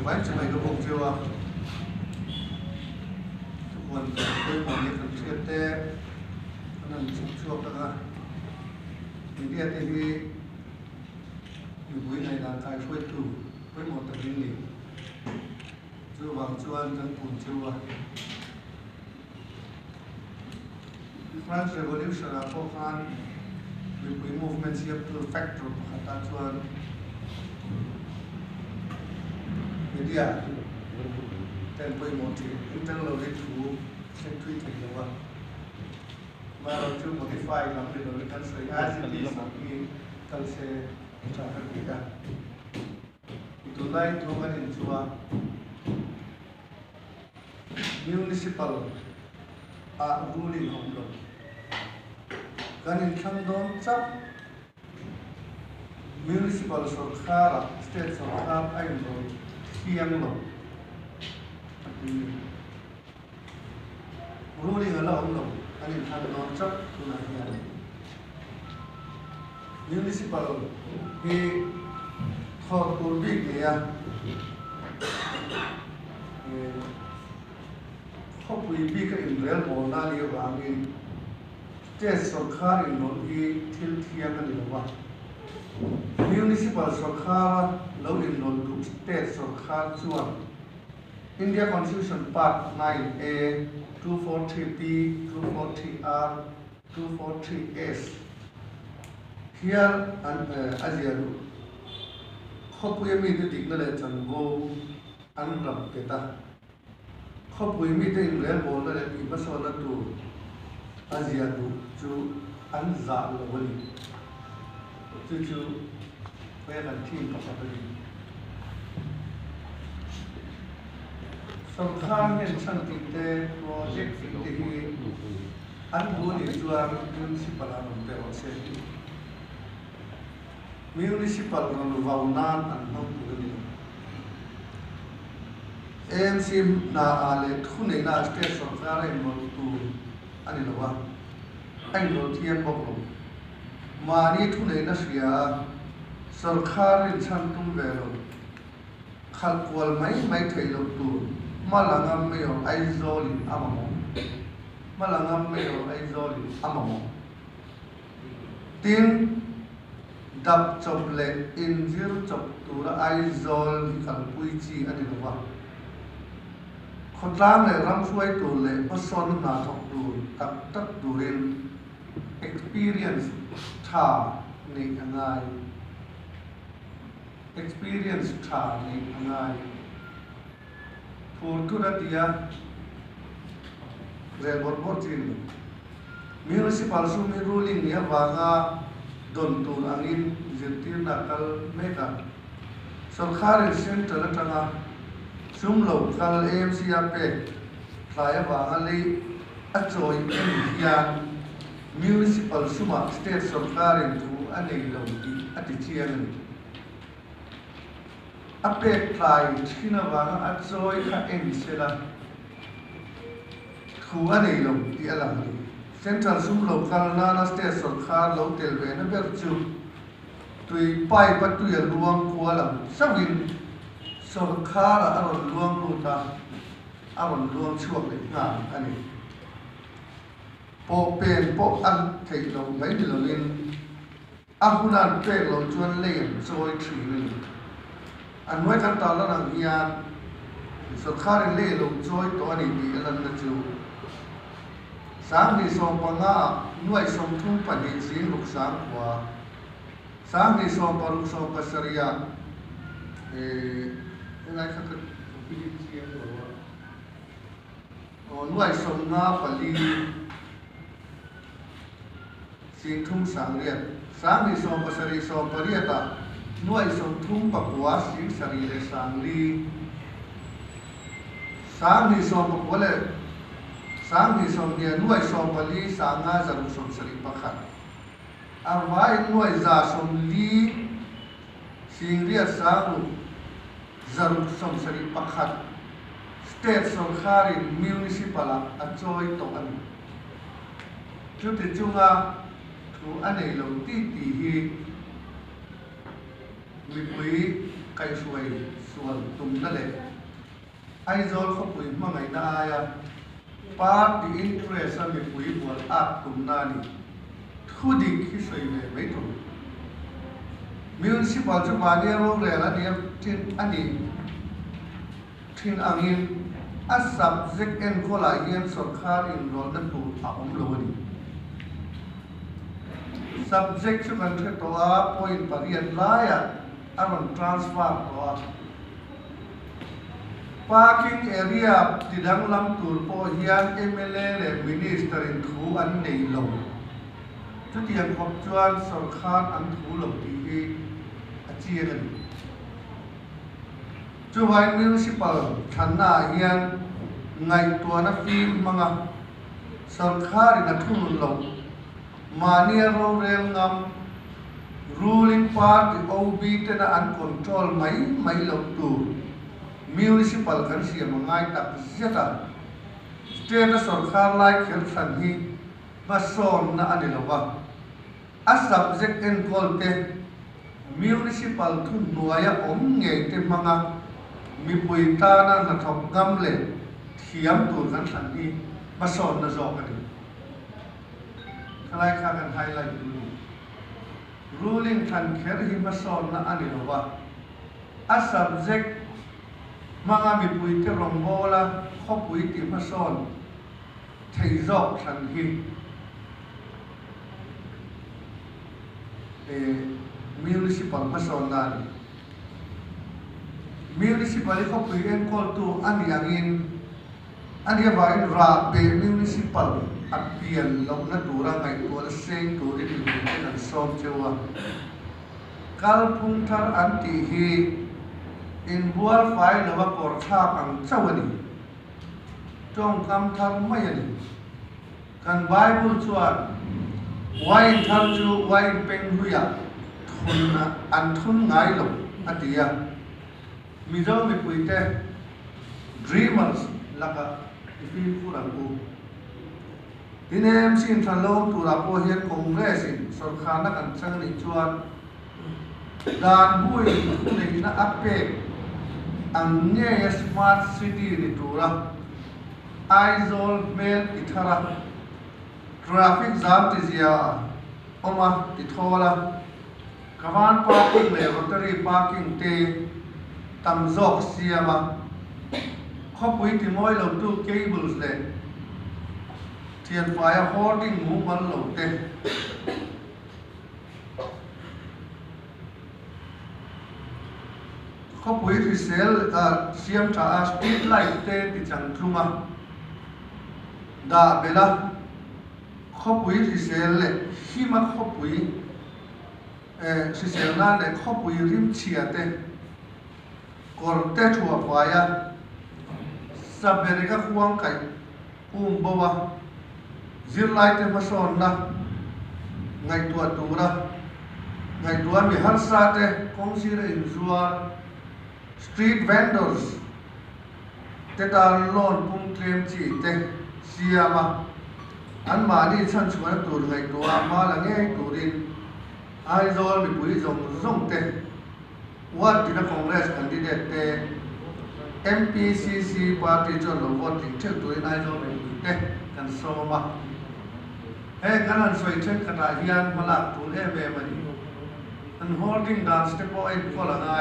vai chu mai do bok chewa tu kon koi mo ni kan chete anan chu ta India te hi yu bui nai dan kai phoi tu koi mo ta ding ni chu wang chuan kan pun chewa French Revolution a po khan we movement siap to factor khata chuan media ten poi mo ti internal le thu secretary thei lawa ma ro chu modify lam le lo kan sei as it is ki kal se cha ka ki da to lai to kan in chuwa municipal a ruling home lo kan in thang don chap municipal sarkar state sarkar ai lo thiang lo ruling ala home lo kan in thang don chap tuna hian municipal hi thor purbi ya hopefully we can real bona li wangin state sarkar in no hi thil thiang ani lawa municipal sarkar lo in no to state sarkar chuan India Constitution Part 9A 243B 243R 243S here and Aziadu hopefully me the dignal chango anram peta hopefully me the real bona le ibasona to Aziadu chu anza lawali chu where a team possibly Sarkar ne chanti te project te hi anbuli chuan municipal anom te ose municipal ron vaunan an nom puli AMC na ale thune na state sarkar ai mon tu ani lawa ai no thiam bok lo mani thune na sia sarkar in chantum velo khal kwal mai thei lo tu malangam me yo aizoli amamo malangam me yo aizoli amamo tin dap chople injir chop tura aizol kal puichi ani lawa khotlang le ram suai tu le pason na thok tu tak durin experience tha ni angai experience tha ni angai Fortuna dia rebot botin municipal sumi ruling ya wanga don tu angin jetir nakal meka sarkar center tanga sumlo kal AMC ape playa wanga le achoi ya municipal suma state sarkar tu anei lo di atichian ape play thina wanga achoi kha emisela khuwa nei lo ti alam central sum local na state sarkar lo telwe na ber chu tui pai patu ya luang khualam sawin sarkar aron luang lu ta aron luang chuak le nga ani po pen po an thei lo mai ni lo lin ahunan pe lo chuan le choi thri ni an noi kan ta la nang hian sarkar le lo choi to ani ni alan na chu sang ni som panga noi som thum pa ni sin luk sang kwa sang ni som paru som pasaria nai kha ka pili chi lo wa noi som na pali sin thum sang riat sang ni som pasari som pariata nuai som thum pakwa sing sari le sangli sang ni som pakwale sang ni som dia nuai som pali sanga zaru som sari pakhat arwai nuai za som li sing ria sangu zaru som sari pakhat state sarkar in municipal achoi to an chu ti chunga thu anei lo ti hi we kai suai sual tum na le ai zol kho pui ma ngai na aya party interest ami pui bol at tum na ni thu dik khi soi ve mai tu municipal chu ma ne ro re la ni tin ani tin angin a subject en ko la yen sarkar in rol na tu a lo ni subject chu kan the to a point parian la ya aron transfer to a parking area tidang lam tur po hian MLA le minister in thu an nei lo chu tiang khop chuan sarkar an thu lo ti hi a chia kan chu vai municipal thanna hian ngai tua na fi manga sarkar in a thu lo mania ro rel ngam ruling party OB tena an control mai lo tu municipal kan siam ngai tak zeta state sarkar lai khel san hi bason na anilawa a subject en kolte municipal thu nuaya om nge te manga mi puita na thok gam le thiam tu kan san hi bason na zo kan kalai kha kan highlight tu ruling kan kher hi bason na anilawa a subject manga mi puite rombola kho puiti bason thei zo san hi municipal personal municipal ko puyen call to ani angin ani ba in ra be municipal apian lo na dura ngai ko seng to ri ni kan som chewa kal phung thar anti hi in buar fai lo ba kor tha ang chawani tong kam thar mai ani kan bible chuan wine thar chu wine peng huya thun an thun ngai lo atia mizo mi puite dreamers laka ifin furan u inem sin thalo tura po hian congress in sarkar na kan chang ni chuan dan bui nei na ape ang nge smart city ni tura aizol mel ithara traffic jam ti zia oma ti thola kawan parking le rotary parking te tamzok siama khopui ti moi lo tu cables le thian fire hoarding mu mal lo te khopui ri sel siam tha street light te ti chang thuma da bela khopui ri sel le hima khopui si sel na le khopui rim chia te korte thua paya sabere ka khuang kai bawa zirlai te mason na ngai tua tura ngai tua mi har sa te kong sire in zuar street vendors te ta lon pum claim chi te siama an ma ni chan chuan tur ngai tua ma la nge turin ai zol mi pui zong te what did the Congress candidate te MPCC party cho lo voting che tu nai zo me te kan so ma he kan an soi chen kata hian malak tu le be mani an holding dance te po ai ko la